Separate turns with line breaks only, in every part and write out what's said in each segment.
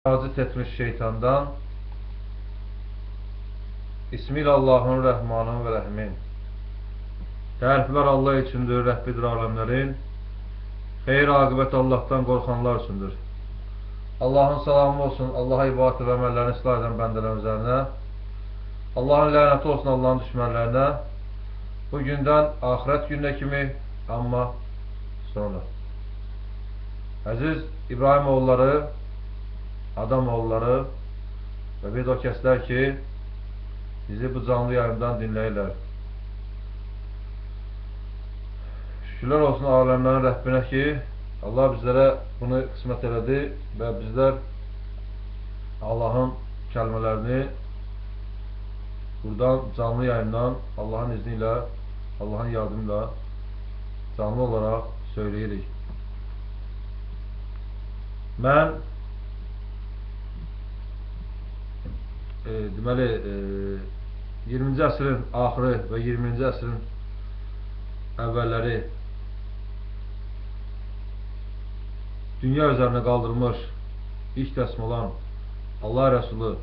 Tacit etmiş şeytandan. Bismillahirrahmanirrahim Rahmanın ve Rahimin. Təriflər Allah üçündür, Rəbbidir aləmlərin. Xeyir aqibət Allahdan qorxanlar üçündür. Allahın salamı olsun, Allaha ibadət və əməllərini islah edən bəndələrin üzərinə. Allahın lənəti olsun Allahın düşmənlərinə. Bu gündən axirət gününə kimi, amma sonra. Əziz İbrahim oğulları, Adam oğulları və bir də o kəslər ki, bizi bu canlı yayından dinləyirlər. Şükürlər olsun aləmlərin Rəbbinə ki, Allah bizlərə bunu qismət elədi və bizlər Allahın kəlmələrini buradan canlı yayından Allahın izni ilə, Allahın yardımı ilə canlı olaraq söyləyirik. Mən deməli 20-ci əsrin axırı və 20-ci əsrin əvvəlləri dünya üzərinə qaldırmış ilk rəsm olan Allah Rəsulü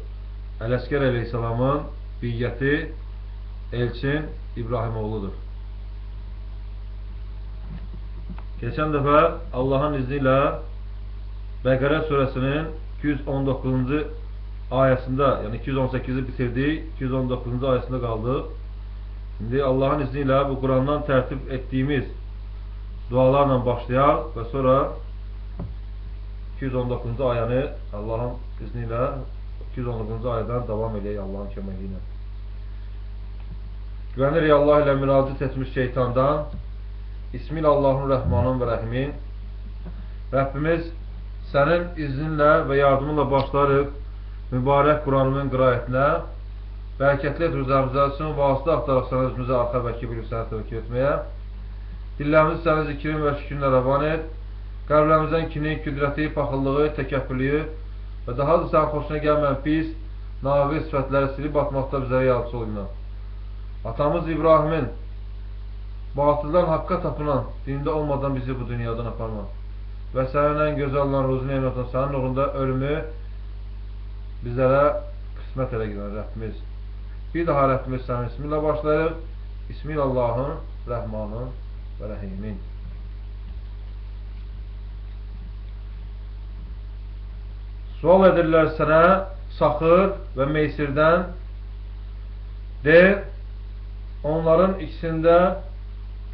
Ələsgər əleyhissalamın biyyəti Elçin İbrahim oğludur. Keçən dəfə Allahın izni ilə Bəqərə surəsinin 219-cu ayəsində, yəni 218-i bitirdik, 219-cu ayəsində qaldıq. Şimdi Allahın izni ilə bu Qurandan tərtib etdiyimiz dualarla başlayaq və sonra 219-cu ayəni Allahın izni ilə 219-cu ayədən davam edək Allahın köməyi ilə. Güvənirik Allah ilə müraciət etmiş şeytandan. Bismillahirrahmanirrahim və Rahimin. Rəbbimiz sənin izninlə və yardımınla başlarıq mübarək Quranın qiraətinə, bərəkətli et üzərimizə, üçün vasitə axtaraq sənə özümüzə arxa vəkil bilib sənə təvəkkül etməyə. Dillərimizi sənin zikrin və şükürlə rəvan et. Qəlblərimizdən kini, küdrəti, paxıllığı, təkəbbürlüyü və daha da sənin xoşuna gəlməyən pis, navi sifətləri silib atmaqda bizlərə yardımcı ol günə. Atamız İbrahimin batıldan haqqa tapınan, dində olmadan bizi bu dünyadan aparma və sənin ən gözəl olan ruzu neymətən sənin uğrunda ölümü bizlərə qismət elə gidən Rəbbimiz. Bir daha Rəbbimiz sənin isminlə başlayırıq. Bismillahın, Rəhmanın və Rəhimin. Sual edirlər sənə saxır və meysirdən. De, onların ikisində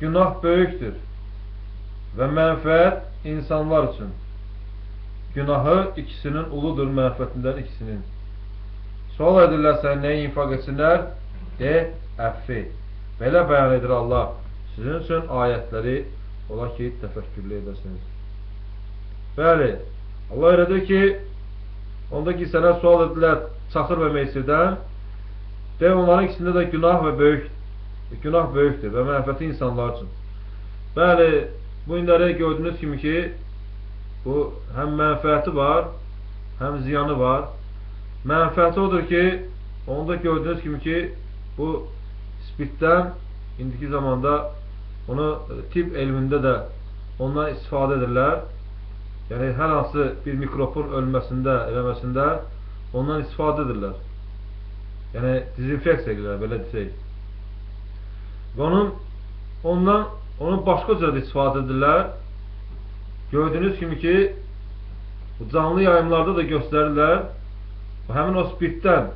günah böyükdür və mənfəət insanlar üçün. Günahı ikisinin uludur, mənfətindən ikisinin. Sual edirlər sənə nəyi infaq etsinlər? De, əffi. Belə bəyan edir Allah. Sizin üçün ayətləri ola ki, təfəkkürlü edəsiniz. Bəli, Allah elədir ki, onda ki, sənə sual edirlər saxır və meysirdən. De, onların ikisində də günah böyükdür və mənfəti insanlar üçün. Bəli, bu günləri gördüyünüz kimi ki, bu həm mənfəəti var, həm ziyanı var. Mənfəəti odur ki, onda gördüyünüz kimi ki, bu spirtdən indiki zamanda onu tibb elmində də ondan istifadə edirlər. Yəni, hər hansı bir mikrobun ölməsində, eləməsində ondan istifadə edirlər. Yəni, dezinfeksiya edirlər, belə desək. Və onun başqa cürə də istifadə edirlər. Gördüyünüz kimi ki, bu canlı yayımlarda da göstərirlər. Həmin o spirtdən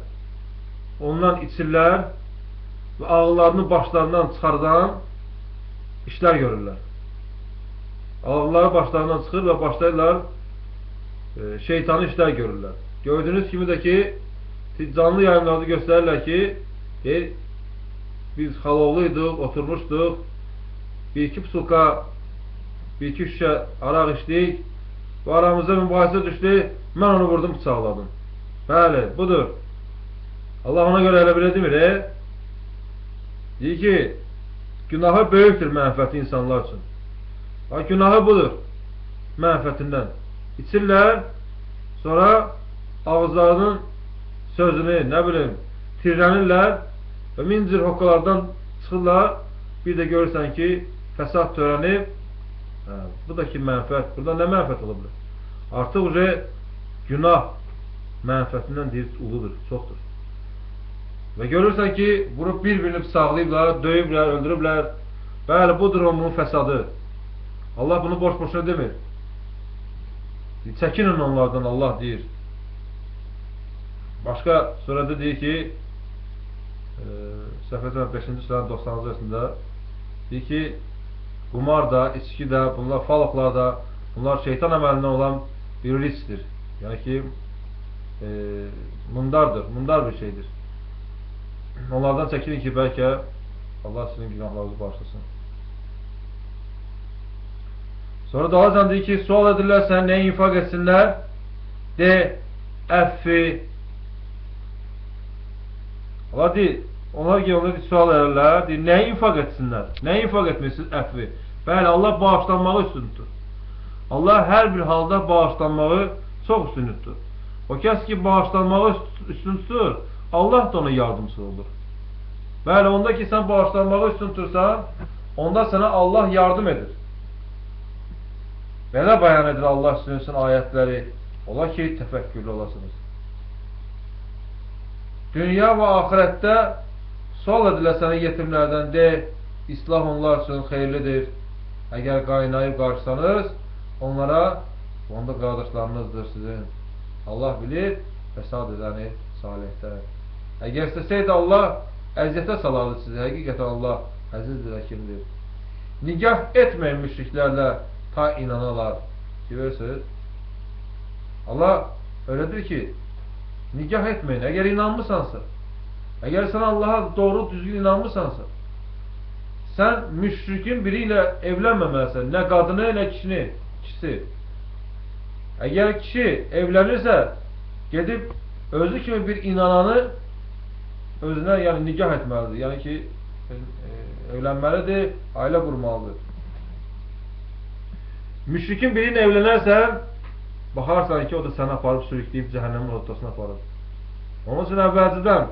ondan içirlər və ağıllarını başlarından çıxardan işlər görürlər. Ağılları başlarından çıxır və başlayırlar şeytanı işlər görürlər. Gördüyünüz kimi də ki, canlı yayımlarda göstərirlər ki, biz xaloğluyduk, oturmuşduq, bir-iki psulka, bir-iki şüşə araq içdik və aramızda mübahisə düşdü, mən onu vurdum, bıçaqladım. Bəli, budur. Allah ona görə elə belə demir, deyir ki, günahı böyükdür mənfəti insanlar üçün. Günahı budur, mənfətindən. İçirlər, sonra ağızlarının sözünü, nə bilim, tirlənirlər və min cür hoqqalardan çıxırlar, bir də görürsən ki, fəsad törənib. Bu da ki, mənfət. Burada nə mənfət olabilir? Artıq günah mənfətindən deyir, uludur, çoxdur. Və görürsən ki, vurub bir-birini sağlayıblar, döyüblər, öldürüblər. Bəli, budur onun fəsadı. Allah bunu boş-boşuna demir. Çəkinin onlardan, Allah deyir. Başqa surədə deyir ki, səhv etmirəm 5-ci surənin 90-cı ayəsində deyir ki, qumar da, içki də, bunlar falıqlar da, bunlar şeytan əməlindən olan bir riskdir. Yəni ki, mundar bir şeydir. Onlardan çəkilin ki, bəlkə Allah sizin günahlarınızı bağışlasın. Sonra daha can deyir ki, sual edirlər sən nəyə infaq etsinlər? De, əffi. Allah deyir, onlar ki, onlar sual edirlər, deyir, nəyə infaq etsinlər? Nəyə infaq etmişsiniz əffi? Bəli, Allah bağışlanmağı üstündür. Allah hər bir halda bağışlanmağı çox üstündür. O kəs ki, bağışlanmağı üstündür, Allah da ona yardımcı olur. Bəli, onda ki, sən bağışlanmağı üstündürsən, onda sənə Allah yardım edir. Belə bəyan edir Allah sizin ayətləri. Ola ki, təfəkkürlü olasınız. Dünya və axirətdə sual edilə sənə yetimlərdən de, islah onlar üçün xeyirlidir. Əgər qaynayıb qarşısanız, onlara, onda qardaşlarınızdır sizin. Allah bilir, fəsad edəni salihdə. Əgər istəsəydi Allah, əziyyətə salardı sizi. Həqiqətən Allah əzizdir, həkimdir. Nigah etməyin müşriklərlə ta inanalar. Görürsünüz? Allah öylədir ki, nigah etməyin. Əgər inanmısansa, əgər sən Allaha doğru düzgün inanmısansa, sən müşrikin biri ilə evlənməməlisən. Nə qadını, nə kişi. Əgər kişi evlənirsə, gedib özü kimi bir inananı özünə nigah etməlidir. Yəni ki, evlənməlidir, ailə qurmalıdır. Müşrikin birini evlənərsən, baxarsan ki, o da səni aparıb sürükləyib cəhənnəmin ortasına aparıb. Onun üçün əvvəlcədən,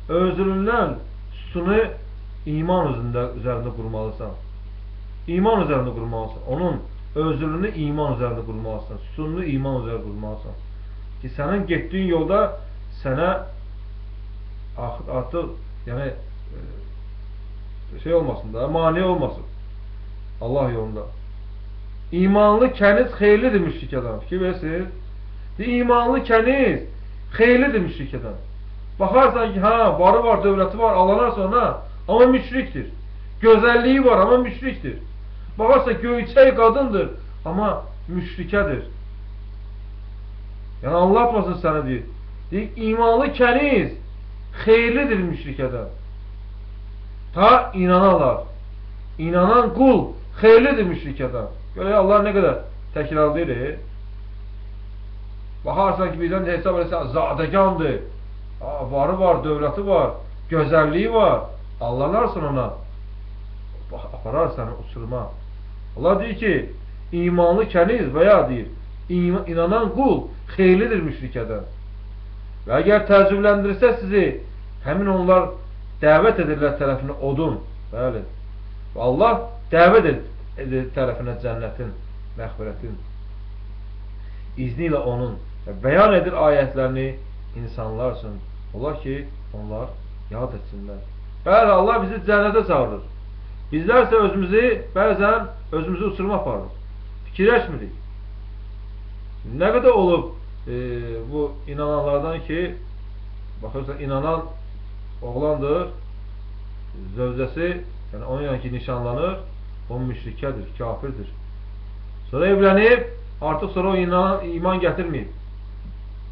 özülündən sütunu iman üzərində qurmalısan. İman üzərində qurmalısan. Onun özülünü iman üzərində qurmalısan. Sütununu iman üzərində qurmalısan. Ki, sənin getdiyin yolda sənə artıq, yəni, şey olmasın da, mani olmasın. Allah yolunda. İmanlı kəniz xeyirlidir müşrikədən. Fikir verirsiniz? İmanlı kəniz xeyirlidir müşrikədən. Baxarsan ki, varı var, dövləti var, alanarsa ona, amma müşrikdir. Gözəlliyi var, amma müşrikdir. Baxarsan göyçək qadındır, amma müşrikədir. Yəni anlatmasın sənə deyir. Deyir, imanlı kəniz xeyirlidir müşrikədən. Ta inanalar. İnanan qul xeyirlidir müşrikədən. Görə Allah nə qədər təkrarlayır. Baxarsan ki, birdən hesab edirsən, zadəgandır. Varı var, dövləti var, gözəlliyi var. Allarsın ona. Aparar səni uçurma. Allah deyir ki, imanlı kəniz və ya deyir, inanan qul xeyirlidir müşrikədən. Və əgər təəccübləndirsə sizi, həmin onlar dəvət edirlər tərəfinə odun. Bəli. Və Allah dəvət edir tərəfinə cənnətin, məxbirətin izni ilə onun bəyan edir ayətlərini insanlar üçün. Ola ki, onlar yad etsinlər. Bəli, Allah bizi cənnətə çağırır. Bizlər isə bəzən özümüzü uçurma aparır. Fikirləşmirik. Nə qədər olub bu inananlardan ki, baxırsan, inanan oğlandır, zövcəsi, yəni onun yanki nişanlanır, o müşrikədir, kafirdir. Sonra evlənib, artıq sonra o iman gətirməyib.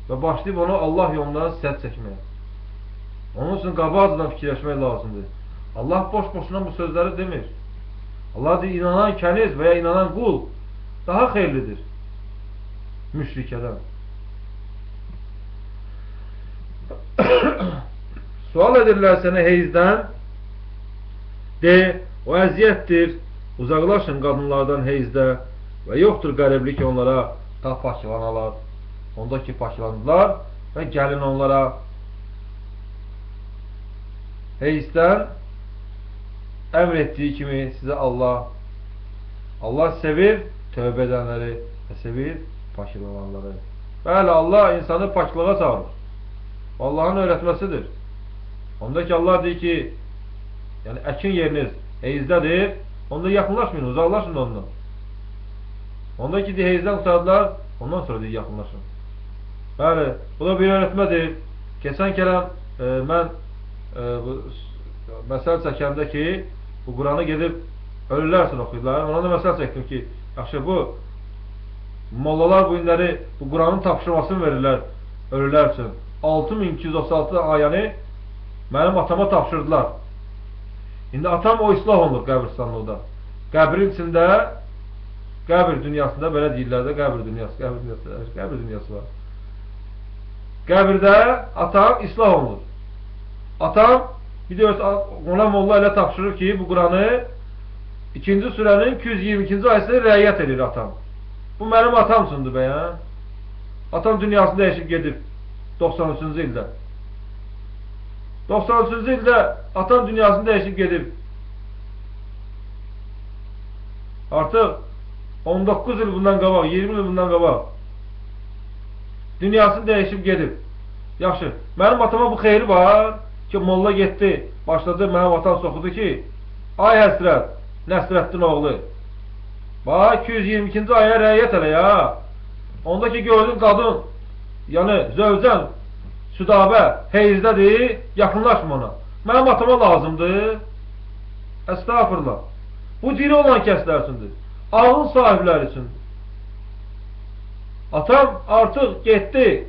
Və başlayıb onu Allah yolundan sədd çəkməyə. Onun üçün qabaqcadan fikirləşmək lazımdır. Allah boş-boşuna bu sözləri demir. Allah deyir, inanan kəniz və ya inanan qul daha xeyirlidir müşrikədən. Sual edirlər sənə heyzdən, de, o əziyyətdir, uzaqlaşın qadınlardan heyzdə və yoxdur qəriblik onlara ta pakilanalar. Onda ki pakilandılar və gəlin onlara heyzdən əmr etdiyi kimi sizə Allah sevir tövbə edənləri və sevir pakilananları. Bəli, Allah insanı paklığa çağırır. Allah'ın öğretmesidir. Ondaki Allah deyir ki, yani əkin yeriniz heyzdədir, onda yaxınlaşmayın, uzaqlaşın ondan. Ondaki deyir, heyzdən qurtardılar, ondan sonra deyir, yaxınlaşın. Bəli, bu da bir öğretmədir. Keçən kələm mən məsəl çəkəndə ki, bu Quranı gedib ölürlər üçün oxuyurlar. Ona da məsəl çəkdim ki, yaxşı bu mollalar bu günləri bu Quranın tapşırmasını verirlər ölürlər üçün. 6236 ayəni mənim atama tapşırdılar. İndi atam o islah olunur qəbristanlıqda. Qəbrin içində, qəbir dünyasında belə deyirlər də, qəbir dünyası var. Qəbirdə atam islah olunur. Atam bir də ona molla elə tapşırır ki, bu Quranı 2-ci surənin 222-ci ayəsində rəiyyət edir atam. Bu mənim atam üçündür bəyən. Atam dünyasını dəyişib gedib 93-cü ildə. 93-cü ildə atam dünyasını dəyişib gedib. Artıq 19 il bundan qabaq, 20 il bundan qabaq dünyasını dəyişib gedib. Yaxşı, mənim atama bu xeyri var ki, molla getdi, başladı, mənim atam soxudu ki, ay həsrət, Nəsrəddin oğlu, bax 222-ci aya rəiyyət elə ya. Ondakı gördüğün qadın, yəni zövcən, südabə, heyzdədir, yaxınlaşma ona. Mənim atama lazımdır. Estağfurullah. Bu diri olan kəslər üçündür. Ağıl sahibləri üçündür. Atam artıq getdi.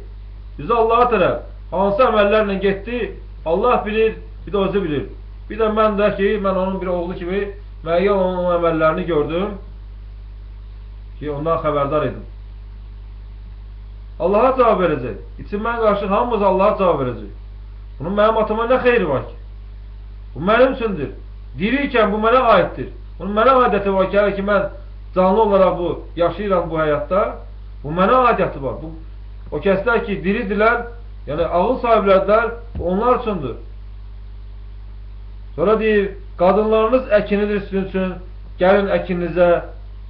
Bizə Allah'a tərəf hansı əməllərlə getdi, Allah bilir, bir də özü bilir. Bir də mən də ki, mən onun bir oğlu kimi müəyyən onun əməllərini gördüm ki, ondan xəbərdar edim. Allah'a cavab verəcək. İçindən qarşı hamımız Allah'a cavab verəcək. Bunun mənim atama nə xeyri var ki? Bu mənim üçündür. Diriyken bu mənə aiddir. Bunun mənə adəti var ki, mən canlı olaraq bu yaşayıram bu həyatda. Bu mənə adəti var. O kəslər ki, diridirlər, yəni ağıl sahiblərdirlər, onlar üçündür. Sonra deyir, qadınlarınız əkinidir sizin üçün, gəlin əkininizə.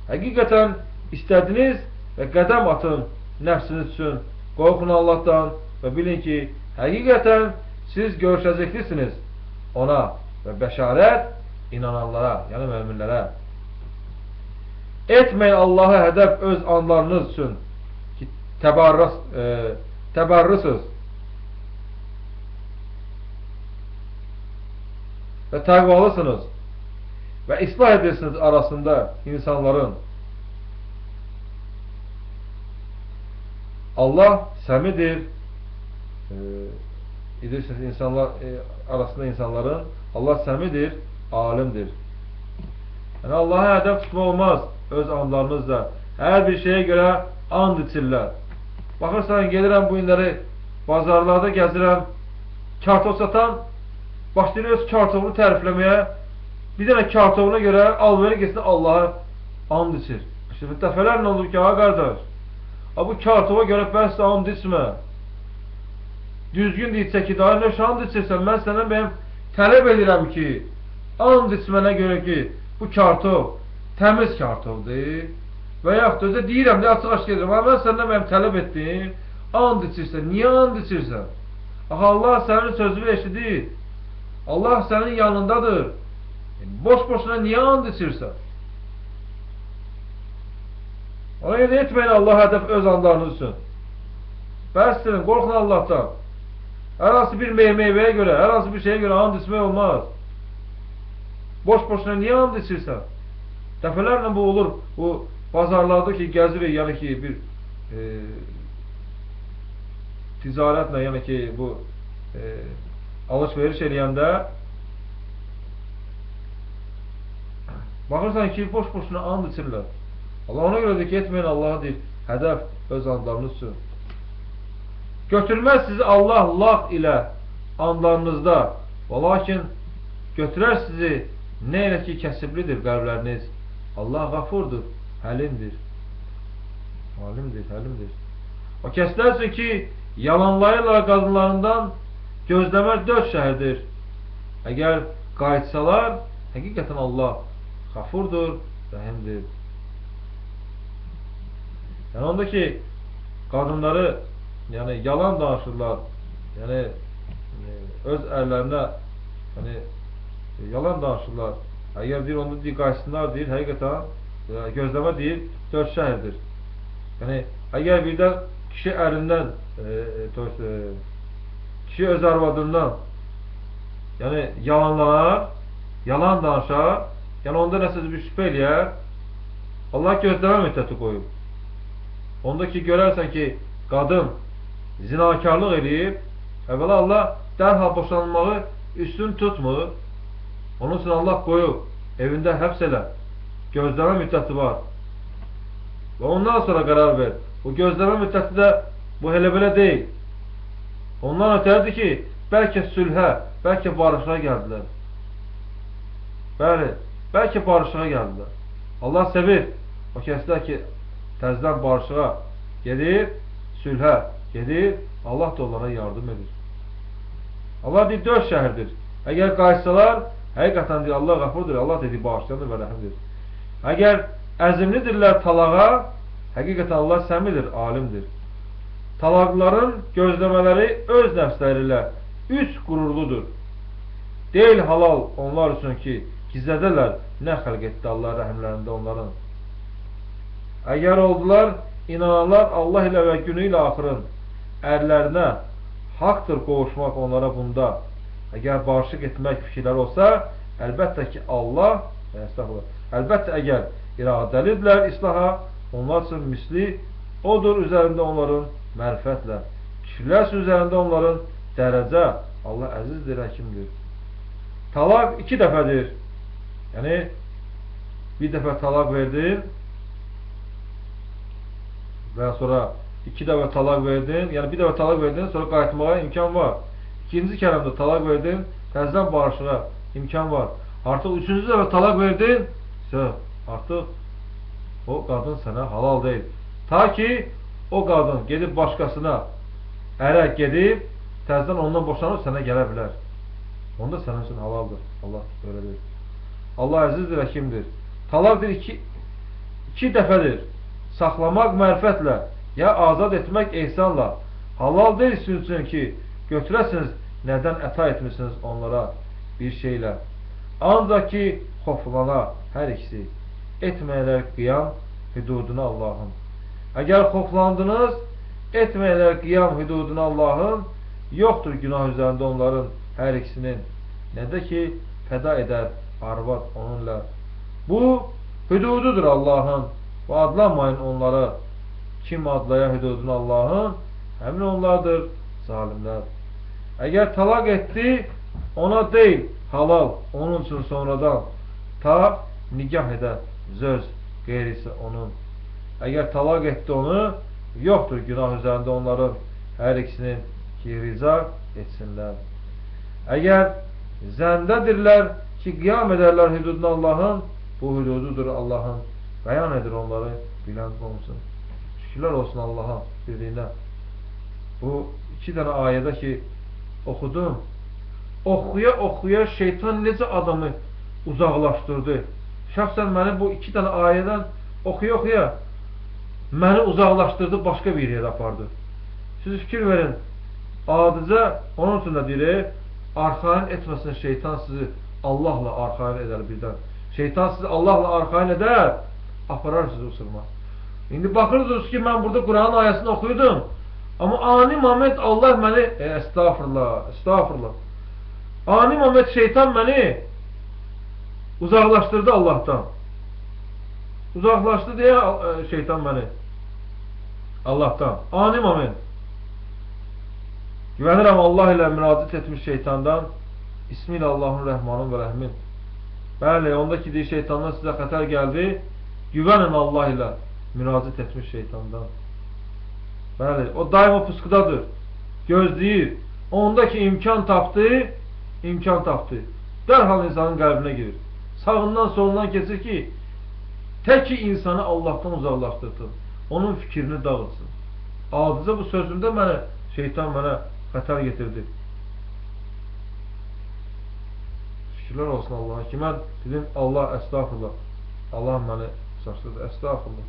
Həqiqətən istədiniz və qədəm atın nəfsiniz üçün. Qorxun Allahdan və bilin ki, həqiqətən siz görüşəcəklisiniz ona və bəşarət inananlara, yəni müminlərə. Etməyin Allah'a hədəf öz anlarınız üçün ki, təbarrısız və təqvalısınız və islah edirsiniz arasında insanların. Allah səmidir, edirsiniz insanlar arasında insanların. Allah səmidir, alimdir. Yəni Allah'a hədəf tutma olmaz öz anlarınızla. Hər bir şeyə görə and içirlər. Baxırsan, gelirəm bu günləri bazarlarda gəzirəm, kartof satan başlayır öz kartofunu tərifləməyə, bir dənə kartofuna görə alveri geçsin Allah'a and içir. İşte dəfələrlə olur ki, ha qardaş, bu kartofa görə bəs and içmə. Düzgün deyilsə ki, daha nə and içirsən, mən sənə benim tələb edirəm ki, and içmənə görə ki, bu kartof təmiz kartofdur və yaxud da deyirəm, açıq-açıq edirəm, mən səndən mənim tələb etdim, and içirsən, niyə and içirsən? Allah sənin sözünü eşidir, Allah sənin yanındadır, boş-boşuna niyə and içirsən? Ona görə etməyin Allah hədəf öz anlarınız üçün. Bəsdirin, qorxun Allahdan. Hər hansı bir meyvəyə görə, hər hansı bir şeyə görə and içmək olmaz. Boş-boşuna niyə and içirsən? Dəfələrlə bu olur, bu bazarlarda ki, gəzirik, yəni ki, bir ticarətlə, yəni ki, bu alış-veriş eləyəndə baxırsan ki, boş-boşuna and içirlər. Allah ona görədir ki, etməyin Allah'a deyir, hədəf öz andlarınız üçün. Götürməz sizi Allah laq ilə andlarınızda, və lakin götürər sizi nə ilə ki, kəsiblidir qəlbləriniz. Allah qafurdur, həlimdir. Halimdir, həlimdir. O kəslər üçün ki, yalanlayırlar qadınlarından gözləmək 4 şəhərdir. Əgər qayıtsalar, həqiqətən Allah qafurdur, rəhimdir. Yəni onda ki, qadınları yani yalan danışırlar. Yani öz ərlərinə yani yalan danışırlar. Əgər deyir onu deyir qaçsınlar deyir, həqiqətən gözləmə deyir 4 şəhərdir. Yəni əgər birdən kişi ərindən kişi öz arvadından yəni yalanlar, yalan danışar, yəni onda nəsə bir şübhə eləyər, Allah gözləmə müddəti qoyub. Onda ki görərsən ki qadın zinakarlıq eləyib, əvvəla Allah dərhal boşanmağı üstün tutmur. Onun üçün Allah qoyub, evində həbs elə, gözləmə müddəti var. Və ondan sonra qərar ver. Bu gözləmə müddəti də bu elə belə deyil. Ondan ötəridir ki, bəlkə sülhə, bəlkə barışığa gəldilər. Bəli, bəlkə barışığa gəldilər. Allah sevir o kəslər ki, təzdən barışığa gedir, sülhə gedir, Allah da onlara yardım edir. Allah deyir 4 şəhərdir. Əgər qayıtsalar, həqiqətən deyir Allah qəfurdur, Allah deyir bağışlayandır və rəhimdir. Əgər əzimlidirlər talağa, həqiqətən Allah səmidir, alimdir. Talaqların gözləmələri öz nəfsləri ilə 3 qürurludur. Deyil halal onlar üçün ki, gizlədələr nə xəlq etdi Allah rəhimlərində onların. Əgər oldular, inananlar Allah ilə və günü ilə axırın ərlərinə haqdır qovuşmaq onlara bunda. Əgər barışıq etmək fikirlər olsa, əlbəttə ki Allah, əlbəttə əgər iradəlidirlər islaha, onlar üçün misli odur üzərində onların mərifətlə. Kişilər üzərində onların dərəcə. Allah əzizdir, həkimdir. Talaq 2 dəfədir. Yəni bir dəfə talaq verdin və sonra 2 dəfə talaq verdin. Yəni bir dəfə talaq verdin, sonra qayıtmağa imkan var. İkinci kələmdə talaq verdin, təzədən barışığa imkan var. Artıq 3-cü dəfə talaq verdin, artıq o qadın sənə halal deyil. Ta ki o qadın gedib başqasına ərə gedib, təzədən ondan boşanıb sənə gələ bilər. Onda sənin üçün halaldır. Allah öyle deyir. Allah əzizdir, həkimdir. Talaq 2 dəfədir. Saxlamaq mərifətlə, ya azad etmək ehsanla. Halal deyil sizin üçün ki, götürəsiniz nədən əta etmişsiniz onlara bir şeylə. Ancaq ki, xoflana hər ikisi. Etməyələr qiyam hüduduna Allahın. Əgər xoflandınız, etməyələr qiyam hüduduna Allahın, yoxdur günah üzərində onların hər ikisinin. Nədə ki, fəda edər arvad onunla. Bu, hüdududur Allahın. Və adlanmayın onlara. Kim adlaya hüduduna Allahın, həmin onlardır zalimlər. Əgər talaq etdi, ona deyil, halal, onun üçün sonradan ta nikah edə söz qeyrisi onun. Əgər talaq etdi onu, yoxdur günah üzərində onların hər ikisinin ki, rica etsinlər. Əgər zəndədirlər ki, qiyam edərlər hüduduna Allahın, bu hüdududur Allahın, bəyan edir onları, bilən olsun. Şükürlər olsun Allaha, birliyinə. Bu 2 dənə ayədə ki, oxudum, oxuya şeytan necə adamı uzaqlaşdırdı. Şəxsən məni bu 2 dənə ayədən oxuya məni uzaqlaşdırdı, başqa bir yerə apardı. Siz fikir verin, adicə onun üçün də deyir, arxain etməsin şeytan sizi Allahla arxain edər birdən. Şeytan sizi Allahla arxain edər, aparar sizi usulma. İndi baxırdınız ki, mən burada Quranın ayəsini oxuyordum, amma ani moment Allah məni, estağfurullah, ani moment şeytan məni uzaqlaşdırdı Allahdan. Uzaqlaşdı deyə şeytan məni Allahdan. Ani moment. Güvənirəm Allah ilə müraciət etmiş şeytandan. İsmi ilə Allahın rəhmanın və rəhmin. Bəli, ondakı deyir şeytandan sizə xətər gəldi. Güvənin Allah ilə müraciət etmiş şeytandan. Bəli, o daima puskudadır. Gözləyir. Ondakı imkan tapdı. Dərhal insanın qəlbinə girir. Sağından solundan keçir ki, tək ki insanı Allahdan uzaqlaşdırsın. Onun fikrini dağıtsın. Adicə bu sözümdə şeytan mənə xətər getirdi. Şükürlər olsun Allaha ki, mən dedim, Allah, estağfurullah. Allah məni saçdırdı, estağfurullah.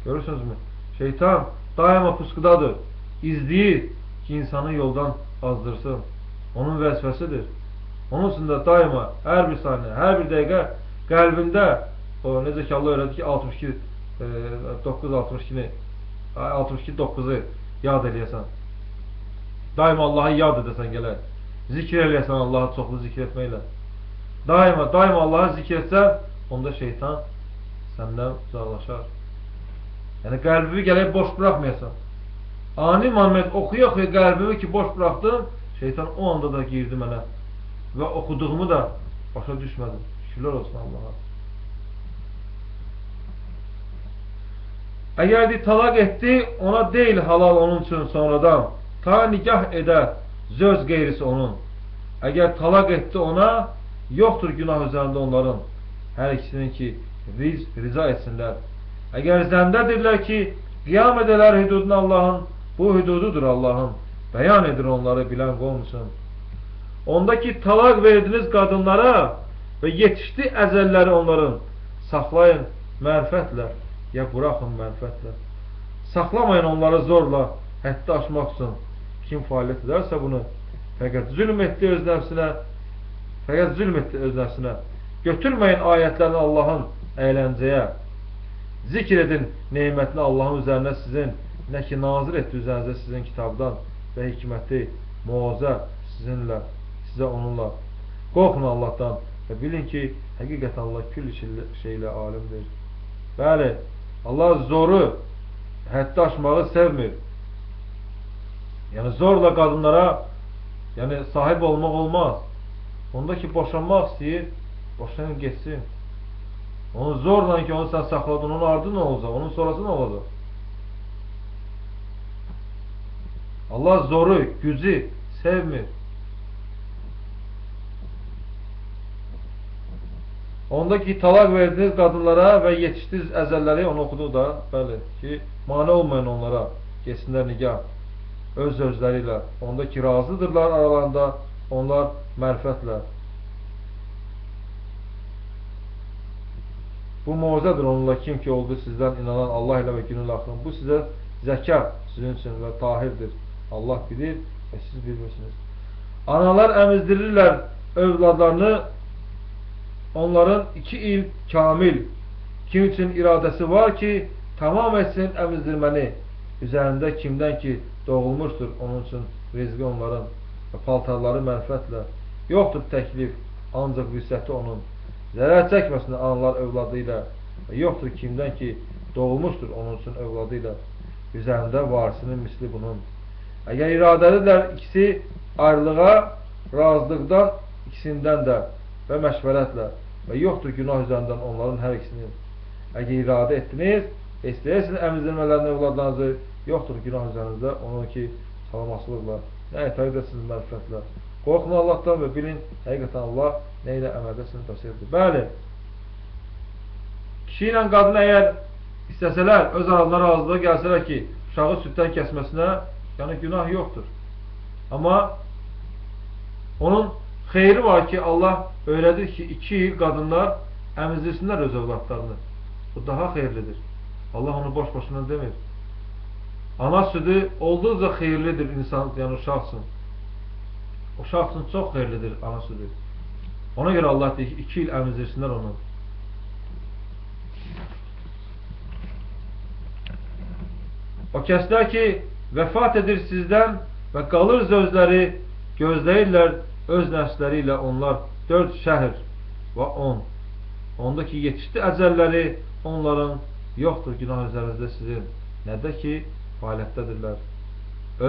Görürsünüzmü? Şeytan daima puskudadır. İzleyir ki insanı yoldan azdırsın. Onun vəzifəsidir. Onun üçün də daima hər bir saniyə, hər bir dəqiqə qəlbində o necə ki Allah öyrədir ki 62 962-ni 62-9-u yad eləyəsən. Daima Allah'ı yad edəsən gələk. Zikr eləyəsən Allah'ı çoxlu zikr etməklə. Daima Allah'ı zikr etsən, onda şeytan səndən uzaqlaşar. Yəni qəlbimi gələk boş buraxmayasan. Ani Muhammed oxuya qəlbimi ki boş buraxdım, şeytan o anda da girdi mənə və oxuduğumu da başa düşmədim. Şükürlər olsun Allah'a. Əgər talaq etdi, ona deyil halal onun üçün sonradan. Ta nikah edər, söz qeyrisi onun. Əgər talaq etdi ona, yoxdur günah üzərində onların. Hər ikisinin ki, rica etsinlər. Əgər zəndədirlər ki, qiyam edələr hüdudunu Allahın, bu hüdududur Allahın. Bəyan edir onları bilən qovmuşsun. Ondaki talaq verdiniz qadınlara və yetişdi əzəlləri onların. Saxlayın mərfətlə, ya buraxın mərfətlə. Saxlamayın onları zorla, həddi aşmaq üçün. Kim fəaliyyət edərsə bunu, fəqət zülm etdi öz nəfsinə. Götürməyin ayətlərini Allahın əyləncəyə. Zikr edin neymətini Allahın üzərinə sizin, nə ki nazir etdi üzərinizə sizin kitabdan və hikməti, muazə sizinlə, sizə onunla. Qorxun Allahdan və bilin ki, həqiqətən Allah külli şeylə alimdir. Bəli, Allah zoru, həddi aşmağı sevmir. Yəni zorla qadınlara sahib olmaq olmaz. Onda ki boşanmaq istəyir, boşanın geçsin. Onu zorla ki onu sən saxladın, onun ardı nə olacaq, onun sonrası nə olacaq? Allah zoru, gücü sevmir. Ondaki talaq verdiniz qadınlara və yetişdiniz əzəlləri, onu oxuduq da, bəli, ki, mane olmayın onlara, geçsinlər nigah, öz sözləri ilə. Onda ki, razıdırlar aralarında, onlar mərfətlə. Bu muazədir onunla kim ki oldu sizdən inanan Allah ilə və günün axırın. Bu sizə zəka sizin üçün və tahirdir. Allah bilir və siz bilmirsiniz. Analar əmizdirirlər övladlarını, onların 2 il kamil. Kim üçün iradəsi var ki, tamam etsin əmizdirməni. Üzərində kimdən ki doğulmuşdur onun üçün rizqi onların və paltarları mərfətlə. Yoxdur təklif, ancaq vüsəti onun. Zərər çəkməsin analar övladı ilə. Yoxdur kimdən ki doğulmuşdur onun üçün övladı ilə. Üzərində varisinin misli bunun. Əgər iradəlidirlər ikisi ayrılığa, razılıqdan ikisindən də və məşvərətlə və yoxdur günah üzərindən onların hər ikisinin. Əgər iradə etdiniz, istəyirsiniz əmizdirmələrini övladlarınızı, yoxdur günah üzərinizdə onun ki salamasılıqla, nə etərdəsiniz mərfətlə. Qorxun Allahdan və bilin, həqiqətən Allah nə ilə əməldə səni təsirdir. Bəli, kişi ilə qadın əgər istəsələr, öz aralarına razılığa gəlsələr ki, uşağı süddən kəsməsinə, yəni günah yoxdur. Amma onun xeyri var ki, Allah öyrədir ki, 2 il qadınlar əmizdirsinlər öz övladlarını. Bu daha xeyirlidir. Allah onu boş-boşuna demir. Ana südü olduqca xeyirlidir insan, yəni uşaq üçün. Uşaq üçün çox xeyirlidir ana südü. Ona görə Allah deyir ki, 2 il əmizdirsinlər onu. O kəslər ki, vəfat edir sizdən və qalır sözləri, gözləyirlər öz nəfsləri ilə onlar 4 şəhər və 10. Ondakı yetişdi əcəlləri onların yoxdur günah üzərinizdə sizin. Nədə ki, fəaliyyətdədirlər.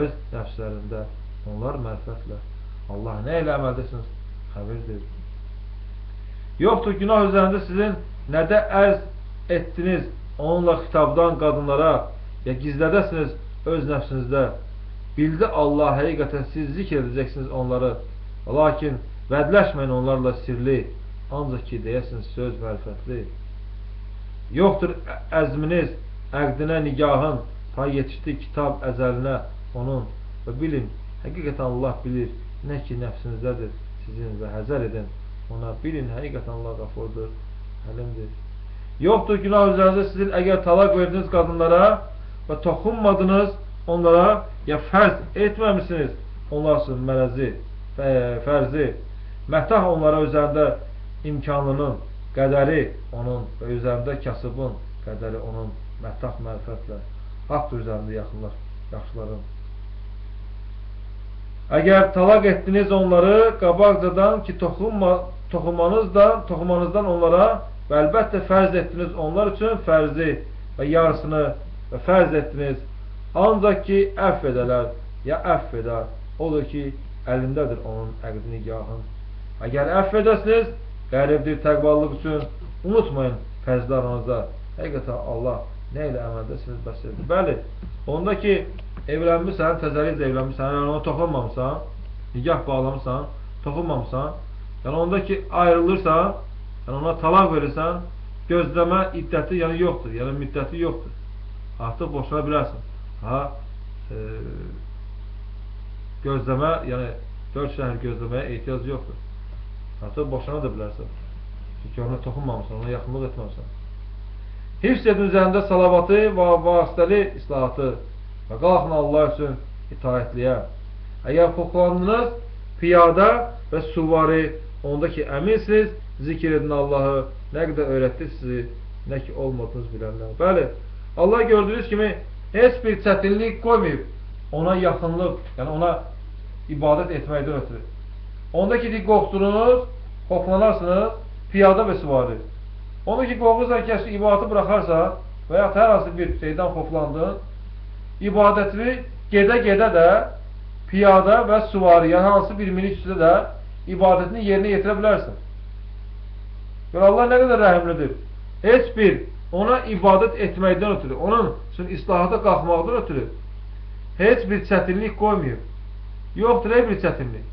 Öz nəfslərində onlar mərfətlə. Allah nə ilə əməldəsiniz? Xəbirdir. Yoxdur günah üzərində sizin nədə ərz etdiniz onunla xitabdan qadınlara ya gizlədəsiniz öz nəfsinizdə. Bildi Allah həqiqətən siz zikr edəcəksiniz onları. Lakin vədləşməyin onlarla sirli, ancaq ki deyəsiniz söz mərfətli. Yoxdur əzminiz əqdinə nigahın ta yetişdi kitab əzəlinə onun və bilin, həqiqətən Allah bilir nə ki nəfsinizdədir sizin və həzər edin ona, bilin həqiqətən Allah qafurdur, həlimdir. Yoxdur günah üzərinizdə sizin əgər talaq verdiniz qadınlara, və toxunmadınız onlara, ya fərz etməmişsiniz onlar üçün mərəzi, fərzi, mətah onlara üzərində imkanının qədəri onun və üzərində kasıbın qədəri onun mətah mərifətlə haqdır üzərində yaxşıların. Əgər talaq etdiniz onları qabaqcadan ki toxumanızdan onlara və əlbəttə fərz etdiniz onlar üçün fərzi və yarısını və fərz etdiniz ancaq ki əff edələr ya əff edər odur ki əlindədir onun əqdi nigahın. Əgər əff edəsiniz qəribdir təqvallıq üçün unutmayın fərzlarınıza. Həqiqətən Allah nə ilə əməldəsiniz bəs edir. Bəli, onda ki evlənmirsən, təzəlicə evlənmirsən, yəni ona toxunmamısan, nigah bağlamısan, toxunmamısan, yəni onda ki ayrılırsan, yəni ona talaq verirsən, gözləmə iddəti yəni yoxdur, yəni müddəti yoxdur. Artıq boşana bilərsən. Gözləmə, yəni 4 şəhər gözləməyə ehtiyac yoxdur. Artıq boşana da bilərsən. Çünki ona toxunmamısan, ona yaxınlıq etməmsən. Hifz edin üzərində salavatı və vasitəli islahatı və qalxın Allah üçün itaətliyə. Əgər xoxlandınız, piyada və suvari, onda ki əminsiniz, zikr edin Allahı, nə qədər öyrətdi sizi, nə ki olmadınız bilənlər. Bəli, Allah gördüyünüz kimi heç bir çətinlik qoymayıb ona yaxınlıq, yəni ona ibadət etməkdən ötürü. Onda ki qorxdunuz, xoxlanarsınız, piyada və suvari. Onda ki qorxursan ki, ibadəti buraxarsa və ya hər hansı bir şeydən xoflandın, ibadətini gedə-gedə də piyada və suvari, yəni hansı bir minik üstüdə də ibadətini yerinə yetirə bilərsən. Və Allah nə qədər rəhimlidir. Heç bir ona ibadət etməkdən ötürü, onun üçün islahata qalxmaqdan ötürü heç bir çətinlik qoymayıb. Yoxdur, heç bir çətinlik.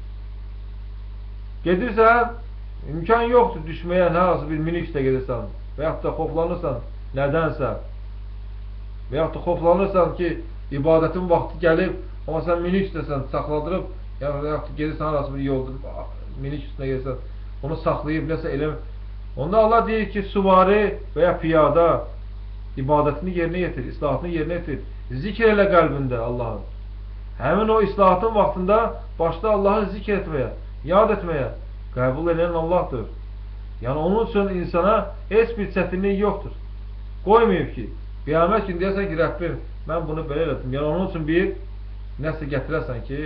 Gedirsən, imkan yoxdur düşməyə, nə hansı bir minik üstə gedirsən və yaxud da xoflanırsan nədənsə və yaxud da xoflanırsan ki ibadətin vaxtı gəlib amma sən minik üstəsən, saxladırıb yaxud da gedirsən hansı bir yolda minik üstünə gedirsən, onu saxlayıb nəsə elə. Onda Allah deyir ki suvari və ya piyada ibadətini yerinə yetir, islahatını yerinə yetir, zikr elə qəlbində Allahın. Həmin o islahatın vaxtında başda Allahı zikr etməyə, yad etməyə qəbul edən Allahdır. Yəni onun üçün insana heç bir çətinlik yoxdur. Qoymayıb ki, qiyamət gün deyəsən ki, Rəbbim, mən bunu belə elədim. Yəni onun üçün bir nəsə gətirəsən ki,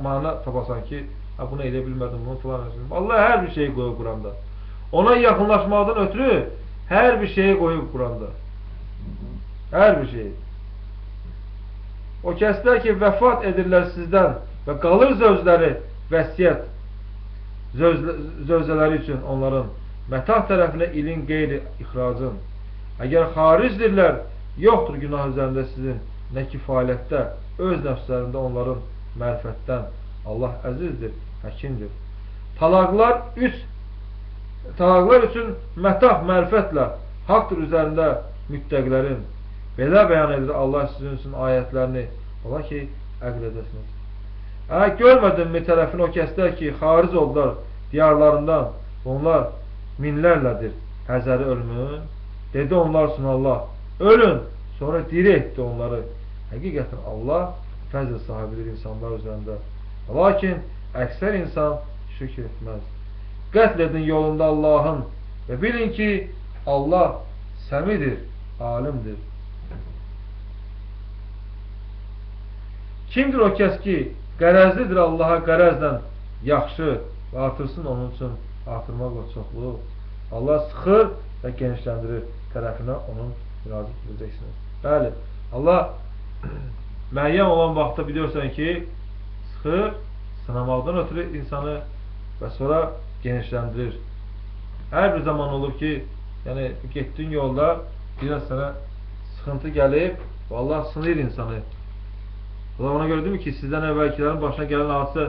mana tapasan ki, bunu elə bilmədim, bunu falan elədim. Allah hər bir şeyi qoyub Quranda. Ona yaxınlaşmaqdan ötürü hər bir şeyi qoyub Quranda. Hər bir şeyi. O kəslər ki, vəfat edirlər sizdən və qalır zövcləri vəsiyyət zövcələri üçün onların mətah tərəfinə ilin qeyri ixracın. Əgər xaricdirlər, yoxdur günah üzərində sizin nə ki fəaliyyətdə, öz nəfslərində onların mərifətdən. Allah əzizdir, həkimdir. Talaqlar üçün mətah mərifətlə haqdır üzərində müttəqlərin. Belə bəyan edir Allah sizin üçün ayətlərini. Ola ki, əql edəsiniz. Görmədinmi tərəfini o kəslər ki, xaric oldular diyarlarından, onlar minlərlədir həzəri ölümün. Dedi onlar üçün Allah, ölün, sonra diri etdi onları. Həqiqətən Allah fəzl sahibidir insanlar üzərində. Lakin əksər insan şükür etməz. Qətl edin yolunda Allahın və bilin ki, Allah səmidir, alimdir. Kimdir o kəs ki, qərəzlidir Allaha qərəzlə yaxşı və artırsın onun üçün artırmaq və çoxluğu. Allah sıxır və genişləndirir tərəfinə onun müraciət edəcəksiniz. Bəli, Allah müəyyən olan vaxtda biliyorsan ki, sıxır, sınamaqdan ötürü insanı və sonra genişləndirir. Hər bir zaman olur ki, yəni getdiyin yolda biraz sənə sıxıntı gəlib və Allah sınır insanı. Allah ona görə deyir ki, sizdən əvvəlkilərin başına gələn hadisə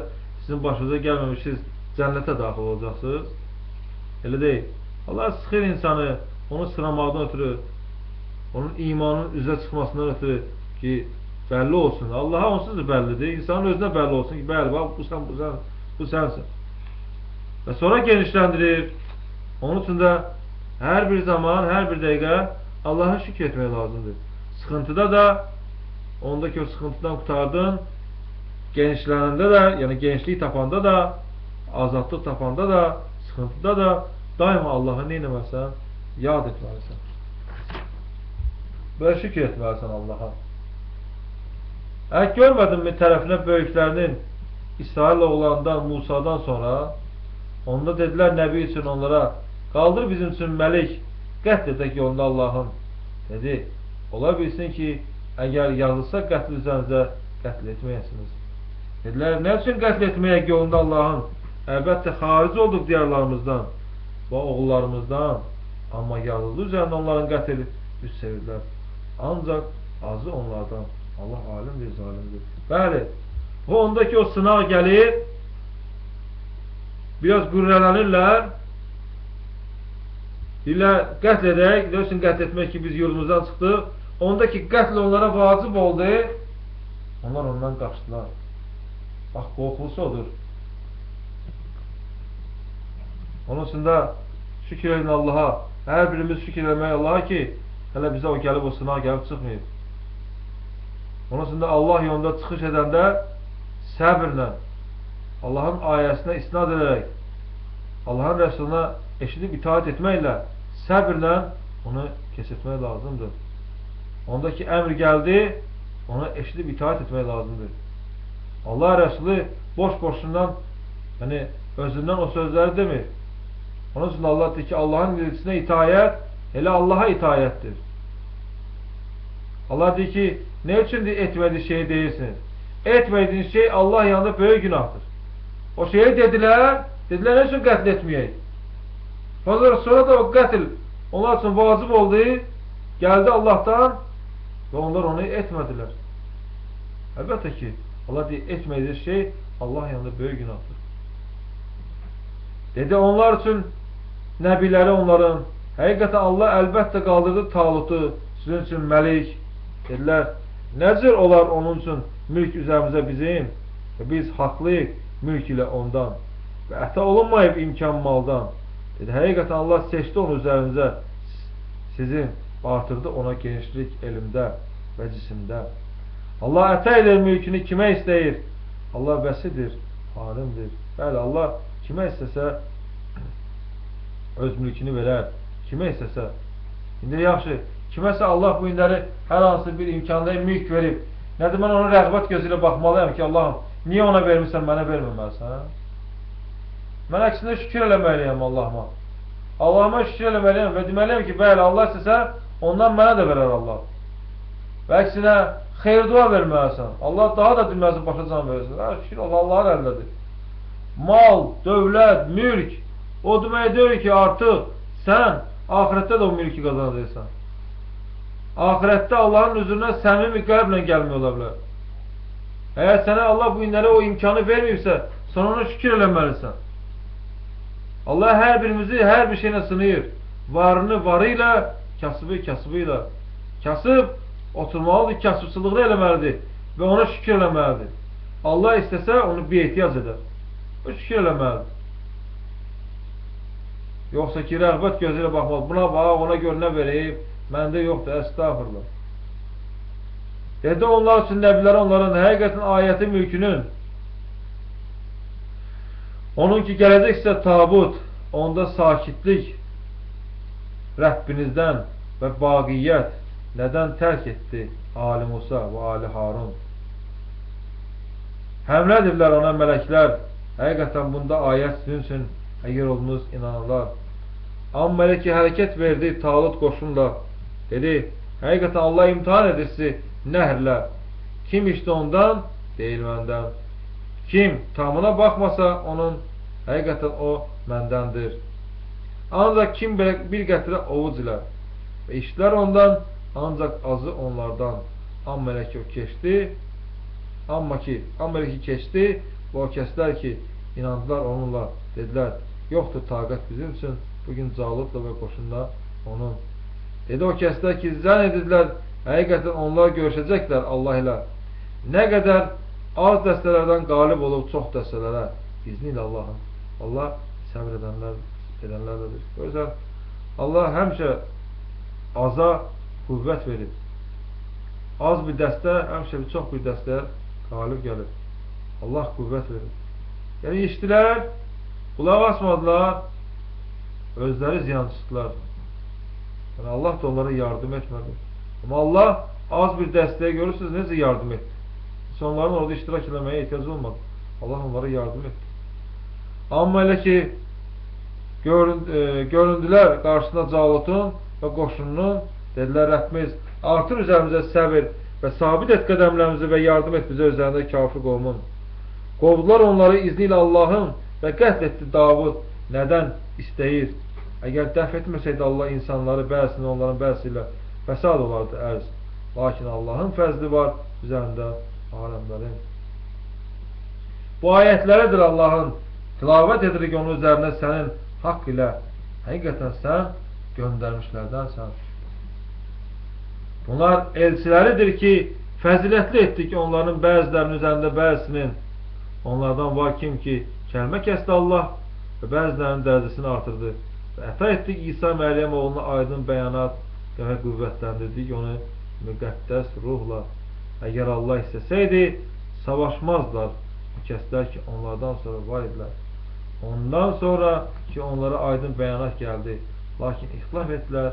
sizin başınıza gəlməmiş, siz cənnətə daxil olacaqsınız. Elə deyil. Allah sıxır insanı, onu sınamaqdan ötürü, onun imanının üzə çıxmasından ötürü ki, bəlli olsun. Allaha onsuz da bəllidir. İnsanın özünə bəlli olsun ki, bəli, bax, bu sənsin. Və sonra genişləndirir. Onun üçün də hər bir zaman, hər bir dəqiqə Allah'a şükür etmək lazımdır. Sıxıntıda da ondaki o sıxıntıdan qurtardın, genişlənəndə də, yəni genişlik tapanda da, azadlıq tapanda da, sıxıntıda da daima Allah'a nə etməlisən? Yad etməlisən. Və şükür etməlisən Allah'a. Görmədinmi tərəfinə böyüklərinin İsrail oğlandan, Musadan sonra onda dedilər Nəbi üçün onlara qaldır bizim üçün məlik qətl edək yolunda Allahın. Dedi, ola bilsin ki əgər yazılsa qətl üzərinizə qətl etməyəsiniz. Dedilər, nə üçün qətl etməyək yolunda Allahın? Əlbəttə xaric olduq diyarlarımızdan və oğullarımızdan, amma yazılı üzərində onların qətli üst çevirdilər. Ancaq azı onlardan. Allah alimdir, zalimdir. Bəli, ondaki o sınaq gəlir, biraz qürrələnirlər, deyirlər, qətl edək, nə üçün qətl etmək ki biz yurdumuzdan çıxdıq, ondaki qətl onlara vacib oldu, onlar ondan qaçdılar. Bax, qorxulusu odur. Onun üçün də şükür edin Allaha, hər birimiz şükür etmək Allaha ki, hələ bizə o gəlib, o sınaq gəlib çıxmayıb. Onun üçün də Allah yolunda çıxış edəndə səbirlə, Allahın ayəsinə isnad edərək, Allahın Rəsuluna eşidib itaat etməklə, səbirlə onu keçirtmək lazımdır. Ondaki əmr gəldi, ona eşidib itaat etmək lazımdır. Allah Rəsulü boş-boşundan, yəni özündən o sözləri demir. Onun üçün Allah deyir ki, Allahın bilgisinə itayət, elə Allaha itayətdir. Allah deyir ki, nə üçün etmədiyi şeyi deyirsiniz? Etmədiyin şey Allah yanında böyük günahdır. O şeyi dedilər, nə üçün qətl etməyək? Sonra da o qətl onlar üçün vacib oldu, gəldi Allahdan və onlar onu etmədilər. Əlbəttə ki, Allah deyir, etmədiyi şey Allah yanında böyük günahdır. Dedi, onlar üçün nəbiləri onların, həqiqətən Allah əlbəttə qaldırdı Talutu, sizin üçün məlik. Dedilər, necə olar onun üçün mülk üzərimizə bizim? Biz haqlıyıq mülk ilə ondan. Və ətə olunmayıb imkan maldan. Dedi, həqiqətən Allah seçdi onun üzərinizə sizin, artırdı ona genişlik elmdə və cisimdə. Allah ətə edir mülkünü kimə istəyir? Allah vəsidir, alimdir. Bəli, Allah kimə istəsə öz mülkünü verər. Kimə istəsə. İndi yaxşı, kiməsə Allah bu günləri hər hansı bir imkanda mülk verib. Nədir, mən ona rəğbət gözü ilə baxmalıyam ki, Allahım, niyə ona vermirsən, mənə verməməlisən? Mən əksinə şükür eləməliyəm Allahıma. Allahıma şükür eləməliyəm və deməliyəm ki, bəli, Allah istəsə, ondan mənə də verər Allah. Və əksinə xeyir dua verməlisən. Allah daha da deməlisin, başa can verirsin. Şükür Allah, Allahın əlindədir. Mal, dövlət, mülk, o demək deyir ki, artıq sən ahirətdə də o mülkü qazanacaqsan. Ahirətdə Allahın huzuruna səmimi qəlblə gəlmək ola bilər. Əgər sənə Allah bu günləri o imkanı verməyibsə, sən ona şükür eləməlisən. Allah hər birimizi hər bir şeylə sınıyır. Varını varı ilə, kasıbı kasıbı ilə. Kasıb oturmalıdır, kasıbçılıqda eləməlidir və ona şükür eləməlidir. Allah istəsə onu bir ehtiyac edər. O şükür eləməlidir. Yoxsa ki, rəğbət gözü ilə baxmalı. Buna bax, ona gör nə verib, məndə yoxdur, əstağfurullah. Dedi onlar üçün nəbilərə onların həqiqətin ayəti mülkünün. Onun ki, gələcəksə tabut, onda sakitlik Rəbbinizdən və baqiyyət nədən tərk etdi Ali Musa və Ali Harun. Həmlədirlər ona mələklər, həqiqətən bunda ayət sizin üçün əgər olunuz inanırlar. Amma elə ki, hərəkət verdi Talut qoşunla, dedi, həqiqətən Allah imtihan edir sizi nəhrlə. Kim işdə ondan, deyil məndən. Kim tamına baxmasa, onun həqiqətən o məndəndir. Ancaq kim bir gətirə ovuc ilə və işlər ondan, ancaq azı onlardan. Amma elə ki, o keçdi, amma elə ki, keçdi və o kəslər ki, inandılar onunla, dedilər, yoxdur taqət bizim üçün, bugün Calutla və qoşunda onun. Dedi o kəslər ki, zənn edirlər, həqiqətən onlar görüşəcəklər Allah ilə. Nə qədər az dəstələrdən qalib olub çox dəstələrə, izni ilə Allahın. Allah səbr edənlərdir. Görürsən, Allah həmişə aza qüvvət verir. Az bir dəstə həmişə çox bir dəstə qalib gəlir. Allah qüvvət verir. Yəni işitdilər, qulaq asmadılar, özləri ziyan çıxdılar. Yəni Allah da onlara yardım etmədi. Amma Allah az bir dəstəyə görürsünüz necə yardım etdi. Heç onların orada iştirak eləməyə ehtiyac olmadı. Allah onlara yardım etdi. Amma elə ki göründülər qarşısında Calutun və qoşununun, dedilər Rəbbimiz artır üzərimizə səbir və sabit et qədəmlərimizi və yardım et bizə üzərində kafir qovmun. Qovdular onları izni ilə Allahın və qətl etdi Davud. Nədən istəyir? Əgər dəf etməsəydi Allah insanları bəzisini onların bəzisi ilə fəsad olardı ərz. Lakin Allahın fəzli var üzərində aləmlərin. Bu ayətləridir Allahın. Tilavət edirik onun üzərində sənin haqq ilə. Həqiqətən sən göndərmişlərdənsən. Bunlar elçiləridir ki, fəzilətli etdik onların bəzilərinin üzərində bəzisinin. Onlardan var kim ki, kəlmə kəsdi Allah və bəzilərinin dərəcəsini artırdı. Və əta etdik İsa Məryəm oğluna aydın bəyanat və qüvvətləndirdik onu müqəddəs ruhla. Əgər Allah istəsəydi, savaşmazlar bu kəslər ki, onlardan sonra var idilər. Ondan sonra ki, onlara aydın bəyanat gəldi. Lakin ixtilaf etdilər.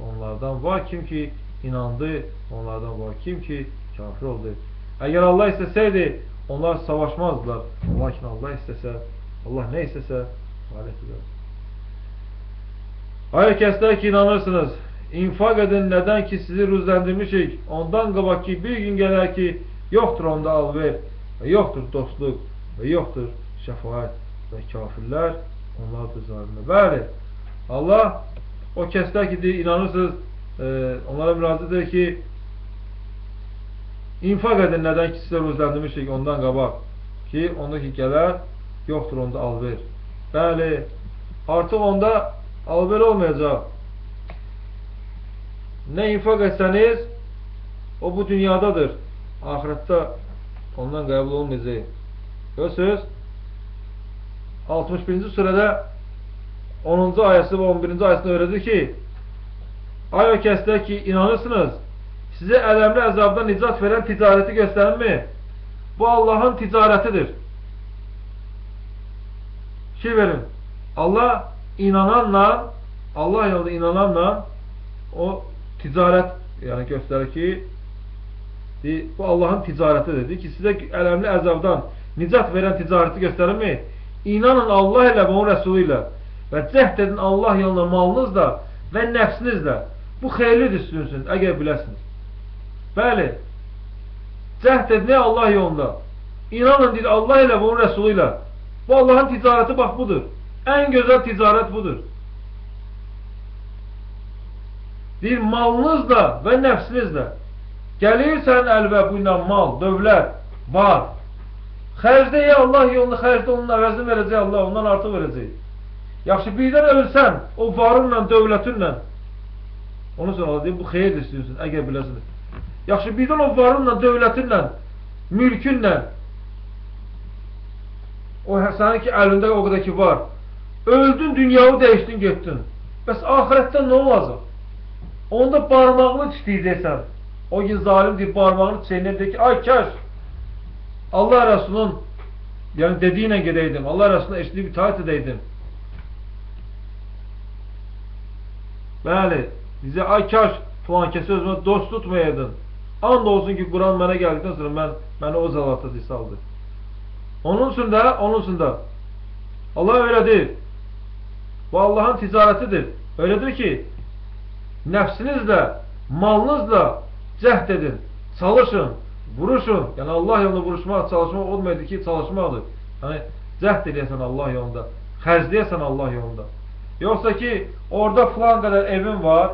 Onlardan var kim ki, inandı. Onlardan var kim ki, kafir oldu. Əgər Allah istəsəydi, onlar savaşmazdılar. Lakin Allah istəsə, Allah nə istəsə, fəaliyyət edər. Ay kəslər ki, inanırsınız, infaq edin nədən ki, sizi rüzləndirmişik. Ondan qabaq ki, bir gün gələr ki, yoxdur onda alver və yoxdur dostluq və yoxdur şəfaət və kafirlər onlardır zalimlər. Bəli, Allah o kəslər ki, inanırsınız, onlara müraciət edir ki, infaq edin nədən ki, sizə rüzləndirmişik ondan qabaq ki, onda ki, gələr, yoxdur onda alver. Bəli, artıq onda alver olmayacaq. Nə infaq etsəniz, o bu dünyadadır. Ahirətdə ondan qəbul olmayacaq. Görürsünüz, 61-ci surədə 10-cu ayəsi və 11-ci ayəsində öyrədir ki, ay o kəslər ki, inanırsınız, sizə ələmli əzabdan nicat verən ticarəti göstərinmi? Bu Allahın ticarətidir. Fikir verin. Allah inananla, Allah yolunda inananla o ticarət yəni göstərir ki, bu Allahın ticarətidir. Deyir ki, sizə ələmli əzabdan nicat verən ticarəti göstərinmi? İnanın Allah ilə və onun Rəsulü ilə və cəhd edin Allah yolunda malınızla və nəfsinizlə. Bu xeyirlidir sizin üçün, əgər biləsiniz. Bəli, cəhd edin Allah yolunda. İnanın deyir Allah ilə və onun Rəsulü ilə. Bu Allahın ticarəti bax budur. Ən gözəl ticarət budur. Deyir, malınızla və nəfsinizlə. Gəlir sənin əlvə bu ilə mal, dövlət, var. Xərcdə Allah yolunda xərcdə onun əvəzini verəcək Allah, ondan artıq verəcək. Yaxşı, birdən ölsən, o varınla, dövlətinlə. Onun üçün Allah deyir, bu xeyirdir istəyirsin, əgər biləsiniz. Yaxşı, birdən o varınla, dövlətinlə, mülkünlə, o sənin ki, əlində o qədər ki var, öldün, dünyanı dəyişdin, getdin. Bəs ahirətdən nə olacaq? Onda barmağını çitləyəcəksən. O gün zalim deyib, barmağını çitləyinə deyir ki, ay kəş, Allah Rəsulun yəni dediyi ilə gedəydim, Allah Rəsuluna eşidib itaat edəydim. Bəli, bizə ay kaş filan kəsi özümə dost tutmayaydın. And olsun ki, Quran mənə gəldikdən sonra məni o zalata saldı. Onun üçün də Allah öylədir. Bu Allahın ticarətidir. Öylədir ki, nəfsinizlə, malınızla cəhd edin, çalışın, vuruşun. Yəni Allah yolunda vuruşmaq, çalışmaq olmaydı ki, çalışmaqdır. Yəni cəhd edəsən Allah yolunda, xərcləyəsən Allah yolunda. Yoxsa ki, orada filan qədər evin var,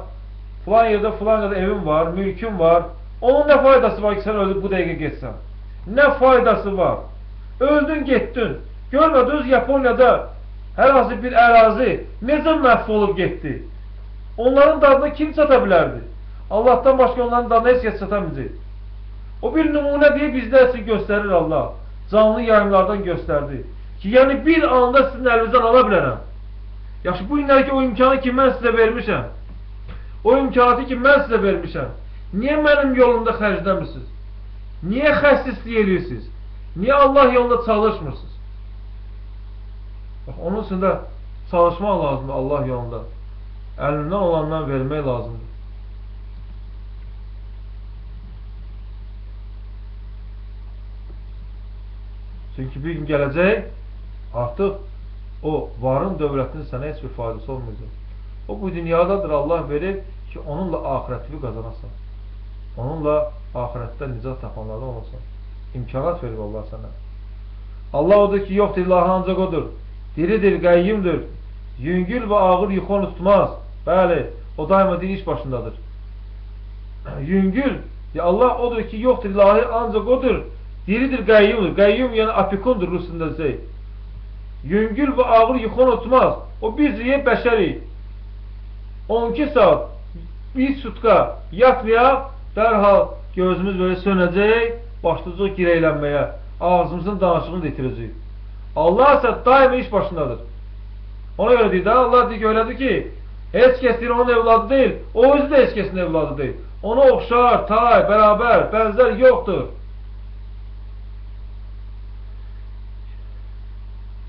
filan yerdə filan qədər evin var, mülkün var. Onun nə faydası var ki, sən ölüb bu dəqiqə getsən? Nə faydası var? Öldün, getdin. Görmədiniz, Yaponiyada hər hansı bir ərazi necə məhv olub getdi? Onların dadına kim çata bilərdi? Allahdan başqa onların dadına heç kəs çatamayacaq. O bir nümunə deyə bizlər üçün göstərir Allah. Canlı yayımlardan göstərdi. Ki, yəni bir anda sizin əlinizdən ala bilərəm. Yaxşı, bu günlər ki, o imkanı ki, mən sizə vermişəm. O imkanatı ki mən sizə vermişəm. Niyə mənim yolumda xərcləmirsiniz? Niyə xəsislik edirsiniz? Niyə Allah yolunda çalışmırsınız? Bax, onun üçün də çalışmaq lazımdır Allah yolunda. Əlindən olandan vermək lazımdır. Çünki bir gün gələcək, artıq o varın dövlətinin sənə heç bir faydası olmayacaq. O bu dünyadadır, Allah verir ki, onunla ahirətini qazanasan. Onunla ahirətdə nicat tapanlardan olasan. İmkanat verir Allah sənə. Allah odur ki, yoxdur, ilahı ancaq odur. Diridir, qəyyimdir. Yüngül və ağır yük onu tutmaz. Bəli, o daima din iş başındadır. Yüngül, Allah odur ki, yoxdur, ilahı ancaq odur. Diridir, qəyyimdir. Qəyyim yəni apikundur Rusunda şey. Yüngül və ağır yük onu tutmaz. O biz bəşərik. 12 saat, bir sutka yatmayaq, dərhal gözümüz böyle sönəcək, başlayacaq gireylənməyə, ağzımızın danışığını itirəcək. Allah ise daima iş başındadır. Ona göre deyir, Allah deyir ki, öylədir ki, heç kəs onun evladı deyil, o özü də heç kəsin evladı deyil. Ona oxşar, tay, bərabər, bənzər yoxdur.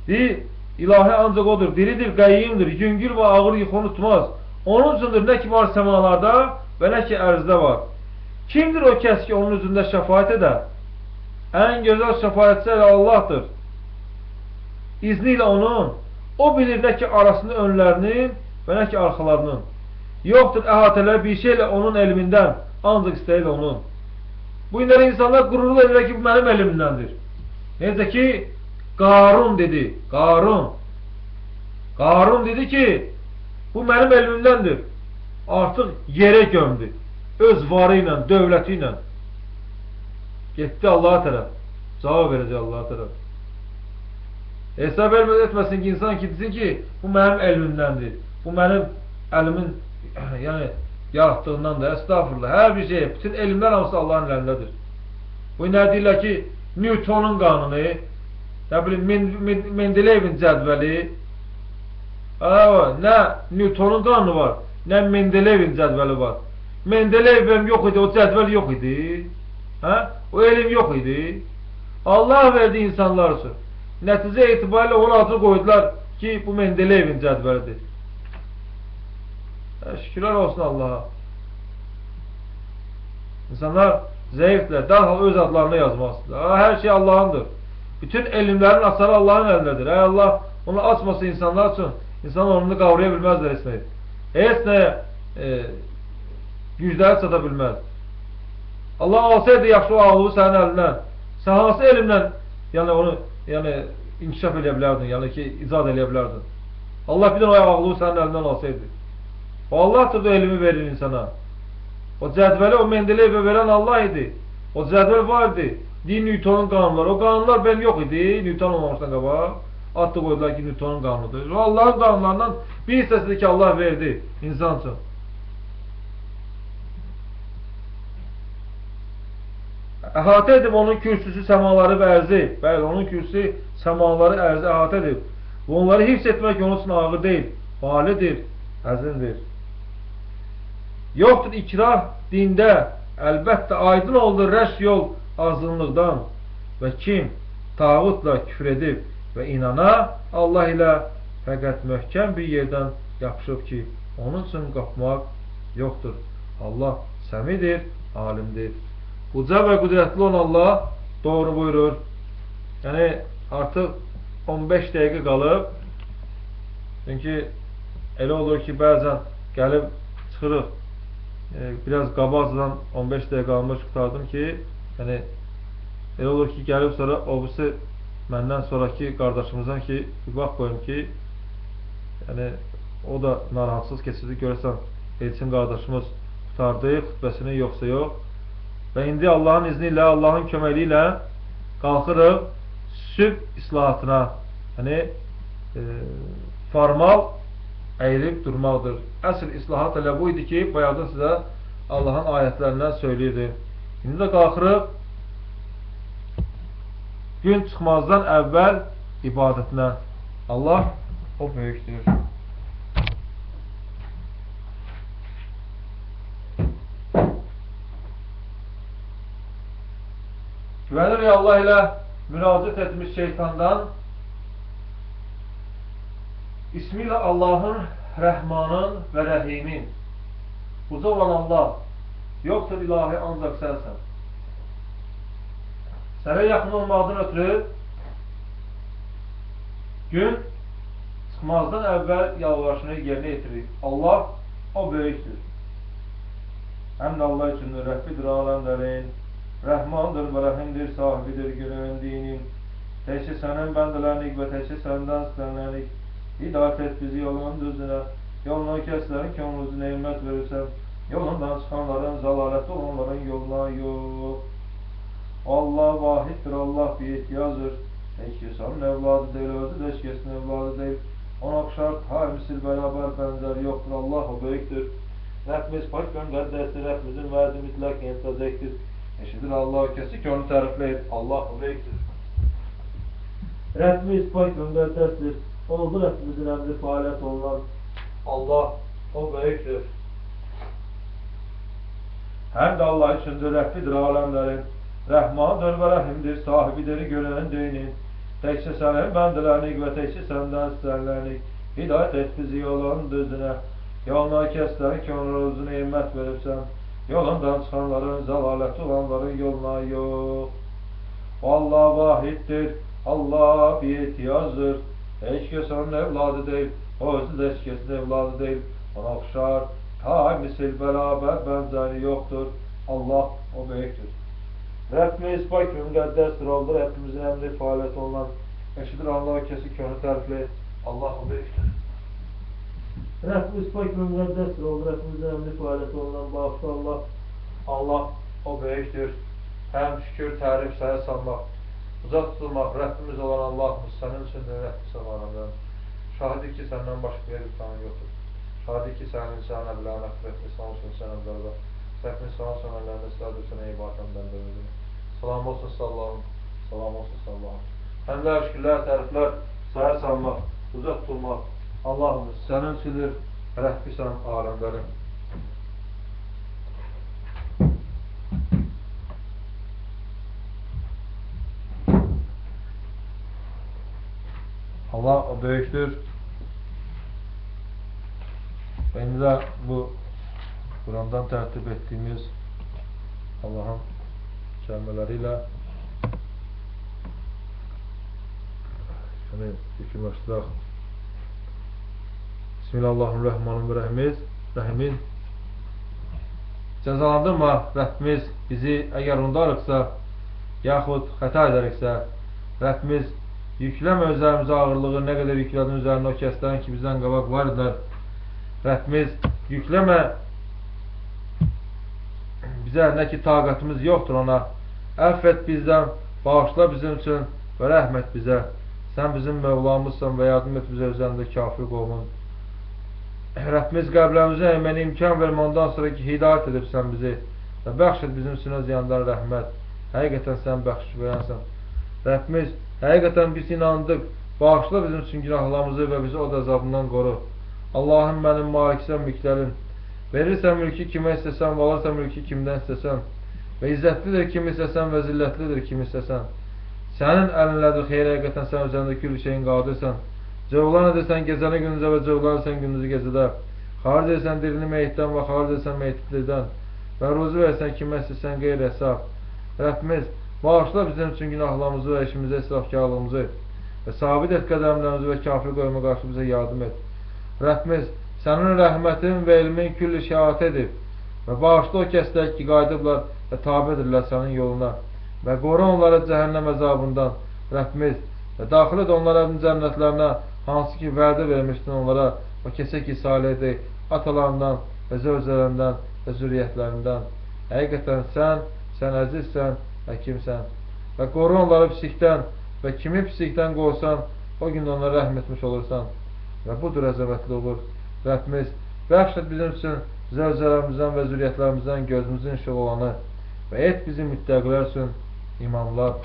Deyir, ilahi ancaq odur, diridir, qəyyimdir, yüngül və ağır yük onu tutmaz. Onun üçündür nə ki var səmalarda və nə ki ərzdə var. Kimdir o kəs ki onun üzündə şəfaət edər? Ən gözəl şəfaətçi elə Allahdır. İzni ilə onun, o bilir nə ki arasını önlərinin və nə ki arxalarının. Yoxdur əhatələr bir şeylə onun elmindən, ancaq istəyir onun. Bu günləri insanlar qürurlu edirlər ki, bu mənim elmimdəndir. Necə ki, Qarun dedi, Qarun dedi ki, bu mənim elmimdəndir. Artıq yerə gömdü. Öz varı ilə, dövləti ilə. Getdi Allah'a tərəf. Cavab verəcək Allah'a tərəf. Hesab etməsin ki, insan ki, desin ki, bu mənim elmimdəndir. Bu mənim əlimin yəni, yaratdığından da, estağfurullah, hər bir şey, bütün elmlər hamısı Allah'ın əlindədir. Bu nə deyirlər ki, Newton'un qanunu, nə bilim, Mendeleyevin cədvəli, nə Newton'un qanunu var, nə Mendeleyevin cədvəli var. Mendeleyev yox idi, o cədvəl yox idi. O elm yox idi. Allah verdi insanlar üçün. Nəticə etibarilə onun adını qoydular ki, bu Mendeleyevin cədvəlidir. Şükürlər olsun Allah'a. İnsanlar zəifdirlər, dərhal öz adlarını yazmazdır. Hər şey Allah'ındır. Bütün elmlərin asarı Allah'ın əlindədir. Allah onu açmasa insanlar üçün, İnsan onu qavraya bilməzlər heç nəyə. Heç nəyə gücləri çata bilməz. Allah alsaydı yaxşı o ağlığı sənin əlindən, sən hansı elmlə yəni onu inkişaf edə bilərdin, yəni ki, icad edə bilərdin. Allah bir o ağlığı sənin əlindən alsaydı. O Allah'tır da elmi verir insana. O cədvəli, o Mendeleyev'e verən Allah idi. O cədvəl var idi. Deyir Newton'un qanunları. O qanunlar ben yox idi, Newton olmamışdan qabaq. Adlı qoydular ki, Newton'un qanunudur. O Allah'ın qanunlarından bir hissəsidir ki, Allah verdi insan üçün. Əhatə edib onun kürsüsü səmaları və ərzi. Bəli, onun kürsüsü səmaları, ərzi əhatə edib. Və onları hifz etmək onun üçün ağır deyil. Validir, əzindir. Yoxdur ikrah dində, əlbəttə aydın oldu rəş yol azınlıqdan. Və kim tağutla küfr edib və inana Allah ilə fəqət möhkəm bir yerdən yapışıb ki, onun üçün qapmaq yoxdur. Allah səmidir, alimdir. Uca və qüdrətli olan Allah doğru buyurur. Yəni artıq 15 dəqiqə qalıb. Çünki elə olur ki, bəzən gəlib çıxırıq. Biraz qabaqcadan 15 dəqiqə qalmış qutardım ki, yəni elə olur ki, gəlib sonra obisi məndən sonraki qardaşımızdan ki, bir vaxt qoyum ki, yəni o da narahatsız keçirdi, görəsən Elçin qardaşımız qutardı xütbəsini yoxsa yox. Və indi Allahın izni ilə, Allahın köməkliyi ilə qalxırıq sübh islahatına. Yəni formal əyilib durmaqdır. Əsl islahat elə bu idi ki, bayaqdan sizə Allahın ayətlərindən söyləyirdi. İndi də qalxırıq gün çıxmazdan əvvəl ibadətinə. Allah o böyükdür. Güvenirik Allah ilə müraciət etmiş şeytandan. İsmiyle Allah'ın, Rəhmanın və Rəhimin. Uca olan Allah, yoxdur ilahi ancaq sənsən. Sənə yaxın olmaqdan ötürü gün çıxmazdan əvvəl yalvarışını yerinə yetirir. Allah, o böyükdür. Həm də Allah üçündür, Rəbbidir aləmlərin, Rəhmandır və Rəhimdir, sahibidir günün dinin. Təkcə sənin bəndələnik və təkcə səndən istənlənik. Hidayət et bizi yolun düzünə, yoluna kəslərin ki, onun üzünə nimət verirsən, yolundan çıxanların, zəlalətli olanların yoluna yox. Allah vahiddir, Allah bir ehtiyazdır. Heç kəsin evladı deyil, özü də heç kəsin evladı deyil. Ona oxşar, misil bərabər bənzər yoxdur, Allah o böyükdür. Rəbbimiz pak və müqəddəsdir, Rəbbimizin vəzi mütləq yetəcəkdir. Eşidir Allah kəsi ki, onu tərifləyir, Allah o böyükdür. Rəbbimiz pak və müqəddəsdir. Oldu Rəbbimizin əmri fəaliyyət olunan Allah, o böyükdür. Həm də Allah üçündür, Rəbbidir aləmlərin, Rəhmandır və Rəhimdir, sahibidir görənin deyinin. Təkcə sənin bəndələnik və təkcə səndən istənlənik. Hidayət et bizi yolun düzünə, yoluna kəslərin ki, onun özünə nimmət veribsən, yolundan çıxanların, zəlalətli olanların yoluna yox. Allah vahiddir, Allah bir ehtiyazdır. Heç kəs onun evladı deyil, o özü də heç kəsin evladı deyil. Ona oxşar, misil bərabər bənzəri yoxdur. Allah o böyükdür. Rəbbimiz pak və müqəddəsdir oldu, Rəbbimizin əmri fəaliyyət olunan. Eşidir Allah kəsi ki, onu tərifləyir. Allah o böyükdür. Rəbbimiz pak və müqəddəsdir oldu, Rəbbimizin əmri fəaliyyət olunan. Bağışda Allah, Allah o böyükdür. Həm şükür, tərif, sənə sanmaq, uzaq tutulmaq, Rəbbimiz olan Allahımız, sənin üçündür, Rəbbimiz olanından. Şahidik ki, səndən başqa bir imkanı yoxdur. Şahidik ki, sənin insan əblərinə, xürətli, sanılsın, sən əblərdə. Rəbbimiz sana sönərlərində istədir, sənə ibadətdən döndürür. Salam olsun Allahım, salam olsun Allahım. Həmdlər, şükürlər, təriflər, sənə sanmaq, uzaq tutulmaq, Allahımız, sənin üçündür, Rəbbisən aləmlərin. Allah o böyükdür. Və indi də bu Qurandan tərtib etdiyimiz Allahın kəlmələri ilə yekunlaşdıraq. Bismillahirrahmanirrahim. Rəhimin cəzalandırma Rəbbimiz bizi əgər undarıqsa, yaxud xəta edəriksə, Rəbbimiz yükləmə üzərimizə ağırlığı, nə qədər yüklədin üzərinə o kəslərin ki, bizdən qabaq var idilər. Rəbbimiz yükləmə bizə, nə ki taqətimiz yoxdur ona. Əff et bizdən, bağışla bizim üçün və rəhm et bizə. Sən bizim Mövlamızsan və yardım et bizə üzərində kafir qovmun. Rəbbimiz qəblərimizə əməni imkan vermə, ondan sonra ki, hidayət edibsən bizi və bəxş et bizim üçün öz yandan rəhmət. Həqiqətən sən bəxş verənsən. Rəbbimiz, həqiqətən biz inandıq, bağışla bizim üçün günahlarımızı və bizi o da azabından qoru. Allahım mənim maliksən mülklərin, verirsən mülkü kimə istəsən, alırsan mülkü kimdən istəsən və izzətlidir kim istəsən və zillətlidir kim istəsən. Sənin əlinlədir xeyr, həqiqətən sən üzərində külli şeyin qadirsən. Cövlan edirsən gecəni gündüzə və cövlan edirsən gündüzü gecədə. Xaric edirsən dirini meyitdən və xaric edirsən meyitlikdən və ruzu versən kimə istəsən qeyri hesab. Rəbbimiz, bağışla bizim üçün günahlarımızı və işimizə israfkarlığımızı və sabit et qədəmlərimizi və kafir qoyma qarşı bizə yardım et. Rəbbimiz, sənin rəhmətin və ilmin külli şəhat edib və bağışla o kəslər ki, qayıdıblar və tabi edirlər sənin yoluna və qoru onları cəhənnəm əzabından. Rəbbimiz, və daxil et onlara cənnətlərinə, hansı ki vədə vermişdin onlara, o kəsə ki salihdir, atalarından və zövcələrindən və zürriyyətlərindən. Həqiqətən sən əzizsən, həkimsən və qoru onları pislikdən və kimi pislikdən qorusan, o gün onlara rəhm etmiş olursan və budur əzəmətli olur. Rəbbimiz, bəxş et bizim üçün zövcələrimizdən və zürriyyətlərimizdən gözümüzün işıq olanı və et bizi müttəqilər üçün imamlar.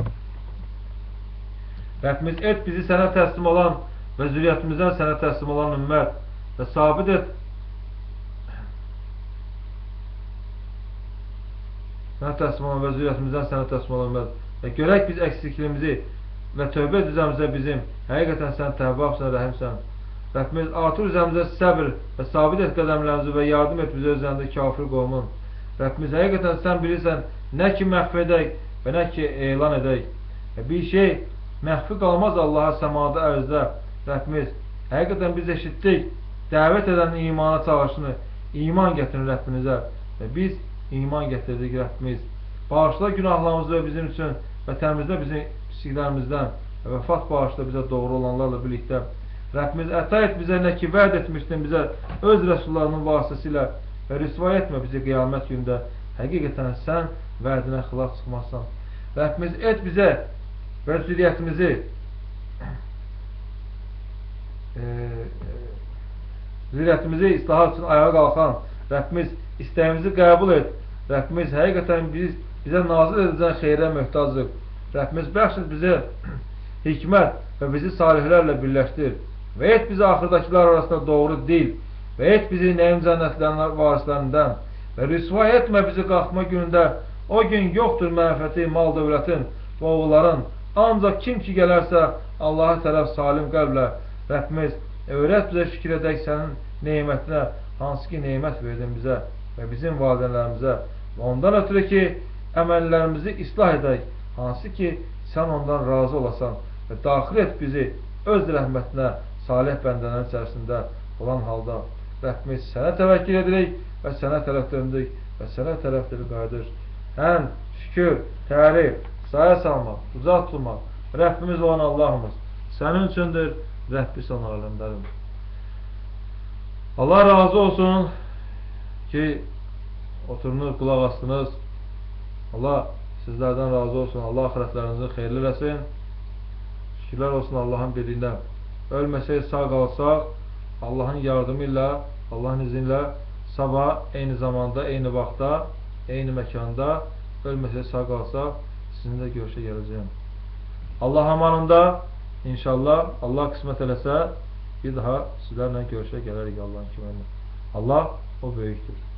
Rəbbimiz, et bizi sənə təslim olan və zürriyyətimizdən sənə təslim olan ümmət və sabit et sənə təslim olan və zürriyyətimizdən sənə təslim olan ümmət və görək biz əksikliğimizi və tövbə düzəmizə bizim həqiqətən sən təvvabsan, rəhimsən. Rəbbimiz artır üzərimizə səbr və sabit et qədəmlərimizi və yardım et bizə üzərində kafir qovmun. Rəbbimiz həqiqətən sən bilirsən nə ki məxfi edək və nə ki elan edək. Bir şey məxfi qalmaz Allaha səmada ərzdə. Rəbbimiz həqiqətən biz eşitdik dəvət edən imana çağırışını, iman gətirin Rəbbimizə və biz iman gətirdik Rəbbimiz. Bağışla günahlarımızı və bizim üçün və təmizlə bizim pisliklərimizdən və vəfat bağışla bizə doğru olanlarla birlikdə. Rəbbimiz əta et bizə nə ki vəd etmişdin bizə öz rəsullarının vasitəsilə və rüsvay etmə bizi qiyamət gündə. Həqiqətən sən vədinə xilaf çıxmazsan. Rəbbimiz et bizə və zürriyyətimizi islahat üçün ayağa qalxan Rəbbimiz istəyimizi qəbul et. Rəbbimiz həqiqətən bizə nazil edəcən xeyrə möhtacıq. Rəbbimiz bəxş et bizə hikmət və bizi salihlərlə birləşdir və et bizi axırdakılar arasında doğru dil və et bizi nəyim cənnətlərinin varislərindən və rüsvay etmə bizi qalxma günündə. O gün yoxdur mənfəti mal dövlətin və oğulların, ancaq kim ki gələrsə Allaha tərəf salim qəlblə. Rəbbimiz öyrət bizə şükür edək sənin nemətinə, hansı ki nemət verdin bizə və bizim valideynlərimizə və ondan ötürü ki əməllərimizi islah edək, hansı ki sən ondan razı olasan və daxil et bizi öz rəhmətinə salih bəndələrin içərisində olan halda. Rəbbimiz sənə təvəkkül edirik və sənə tərəf döndük və sənə tərəfdir qayıdış. Həm şükür, tərif, saya salmaq, uzaq tutmaq Rəbbimiz olan Allahımız sənin üçündür, Rəbbi sən aləmlərim. Allah razı olsun ki oturunuz, qulaq astınız. Allah sizlərdən razı olsun. Allah axirətlərinizi xeyirli eləsin. Şükürlər olsun Allahın birliyinə. Ölməsək, sağ qalsaq, Allahın yardımı ilə, Allahın izni ilə sabah eyni zamanda, eyni vaxtda, eyni məkanda ölməsək, sağ qalsaq sizinlə görüşə gələcəyim. Allah amanında inşallah Allah qismət eləsə bir daha sizlərlə görüşə gələrik Allahın köməyinə. Allah o böyükdür.